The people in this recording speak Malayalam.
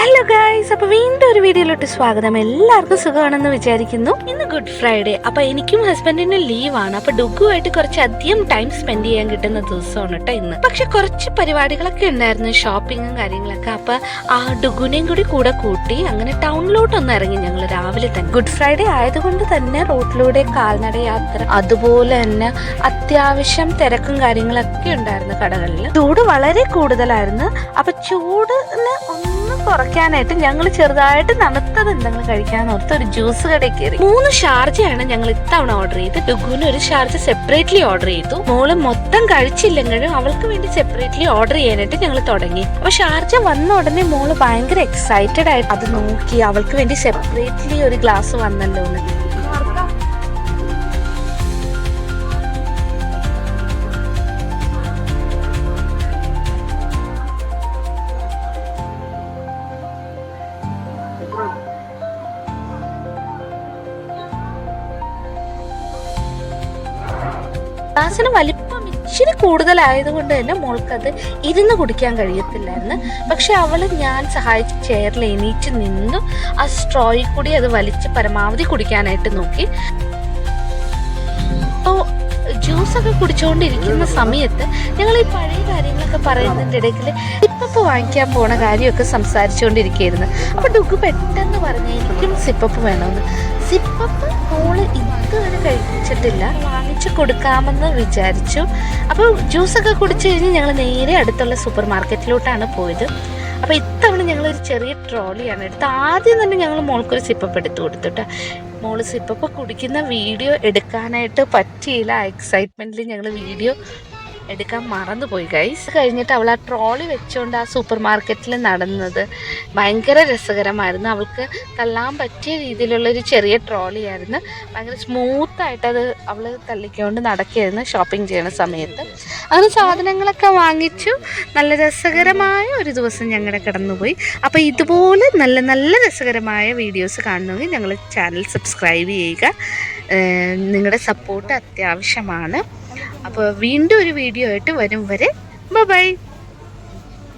ഹലോ ഗൈസ്, അപ്പോൾ വീണ്ടും ഒരു വീഡിയോയിലോട്ട് സ്വാഗതം. എല്ലാവർക്കും സുഖമാണെന്ന് വിചാരിക്കുന്നു. ഇന്ന് ഗുഡ് ഫ്രൈഡേ, അപ്പോൾ എനിക്കും ഹസ്ബൻഡിനും ലീവാണ്. അപ്പോൾ ഡുഗുമായിട്ട് കുറച്ച് അധികം ടൈം സ്പെൻഡ് ചെയ്യാൻ കിട്ടുന്ന ദിവസമാണ് കേട്ടോ ഇന്ന്. പക്ഷെ കുറച്ച് പരിപാടികളൊക്കെ ഉണ്ടായിരുന്നു, ഷോപ്പിങ്ങും കാര്യങ്ങളൊക്കെ. അപ്പോൾ ആ ഡുഗുനെയും കൂടെ കൂട്ടി അങ്ങനെ ടൗണിലോട്ടൊന്ന് ഇറങ്ങി ഞങ്ങൾ രാവിലെ തന്നെ. ഗുഡ് ഫ്രൈഡേ ആയതുകൊണ്ട് തന്നെ റോഡിലൂടെ കാൽനട യാത്ര, അതുപോലെ തന്നെ അത്യാവശ്യം തിരക്കും കാര്യങ്ങളൊക്കെ ഉണ്ടായിരുന്നു കടകളിൽ. ചൂട് വളരെ കൂടുതലായിരുന്നു. അപ്പോൾ ചൂടിന് ഒന്ന് കുറയ്ക്കാനായിട്ട് ഞങ്ങൾ ചെറുതായിട്ട് തണുത്തത് എന്തെങ്കിലും കഴിക്കാനോർത്ത് ഒരു ജ്യൂസ് കടയിൽ കയറി. 3 ഷാർജയാണ് ഞങ്ങൾ ഇത്തവണ ഓർഡർ ചെയ്ത്. ഡുഗുവിന് ഒരു ഷാർജ സെപ്പറേറ്റ്ലി ഓർഡർ ചെയ്തു. മോള് മൊത്തം കഴിച്ചില്ലെങ്കിലും അവൾക്ക് വേണ്ടി സെപ്പറേറ്റ്ലി ഓർഡർ ചെയ്യാനായിട്ട് ഞങ്ങൾ തുടങ്ങി. അപ്പൊ ഷാർജ വന്ന ഉടനെ മോള് ഭയങ്കര എക്സൈറ്റഡ് ആയിട്ട് അത് നോക്കി. അവൾക്ക് വേണ്ടി സെപ്പറേറ്റ്ലി ഒരു ഗ്ലാസ് വന്നല്ലോ എന്ന്. ഗ്ലാസിന് വലിപ്പം ഇച്ചിരി കൂടുതലായതുകൊണ്ട് തന്നെ മോൾക്കത് ഇരുന്ന് കുടിക്കാൻ കഴിയത്തില്ലായിരുന്നു. പക്ഷെ ഞാൻ സഹായിച്ച ചെയറിൽ എണീറ്റ് നിന്നു ആ സ്ട്രോയിൽ കൂടി അത് വലിച്ച് പരമാവധി കുടിക്കാനായിട്ട് നോക്കി. അപ്പോൾ ജ്യൂസൊക്കെ കുടിച്ചുകൊണ്ടിരിക്കുന്ന സമയത്ത് ഞങ്ങൾ ഈ പഴയ കാര്യങ്ങളൊക്കെ പറയുന്നതിൻ്റെ ഇടയ്ക്ക് സിപ്പപ്പ് വാങ്ങിക്കാൻ പോണ കാര്യമൊക്കെ സംസാരിച്ചുകൊണ്ടിരിക്കുകയായിരുന്നു. അപ്പോൾ ഡുഗു പെട്ടെന്ന് പറഞ്ഞു എനിക്കും സിപ്പപ്പ് വേണമെന്ന്. സിപ്പപ്പ് മോള് ഇതുവരെ കഴിച്ചിട്ടില്ല, വാങ്ങിച്ചു കൊടുക്കാമെന്ന് വിചാരിച്ചു. അപ്പോൾ ജ്യൂസൊക്കെ കുടിച്ചു കഴിഞ്ഞ് ഞങ്ങൾ നേരെ അടുത്തുള്ള സൂപ്പർ മാർക്കറ്റിലോട്ടാണ് പോയത്. അപ്പോൾ ഇത്തവണ ഞങ്ങളൊരു ചെറിയ ട്രോളിയാണ് എടുത്ത്. ആദ്യം തന്നെ ഞങ്ങൾ മോൾക്കൊരു സിപ്പപ്പ് എടുത്തു കൊടുത്തിട്ട് മോള് സിപ്പപ്പ് കുടിക്കുന്ന വീഡിയോ എടുക്കാനായിട്ട് പറ്റിയില്ല. എക്സൈറ്റ്മെൻറ്റിൽ ഞങ്ങൾ വീഡിയോ എടുക്കാൻ മറന്നുപോയി ഗൈസ്. കഴിഞ്ഞിട്ട് അവൾ ആ ട്രോളി വെച്ചുകൊണ്ട് ആ സൂപ്പർ മാർക്കറ്റിൽ നടന്നത് ഭയങ്കര രസകരമായിരുന്നു. അവൾക്ക് തള്ളാൻ പറ്റിയ രീതിയിലുള്ളൊരു ചെറിയ ട്രോളിയായിരുന്നു. ഭയങ്കര സ്മൂത്തായിട്ടത് അവൾ തള്ളിക്കൊണ്ട് നടക്കുകയായിരുന്നു ഷോപ്പിംഗ് ചെയ്യുന്ന സമയത്ത്. അങ്ങനെ സാധനങ്ങളൊക്കെ വാങ്ങിച്ചു. നല്ല രസകരമായ ഒരു ദിവസം ഞങ്ങളുടെ കടന്നുപോയി. അപ്പോൾ ഇതുപോലെ നല്ല നല്ല രസകരമായ വീഡിയോസ് കാണണമെങ്കിൽ ഞങ്ങൾ ചാനൽ സബ്സ്ക്രൈബ് ചെയ്യുക. നിങ്ങളുടെ സപ്പോർട്ട് അത്യാവശ്യമാണ്. അപ്പോൾ വീണ്ടും ഒരു വീഡിയോ ആയിട്ട് വരും വരെ ബൈ.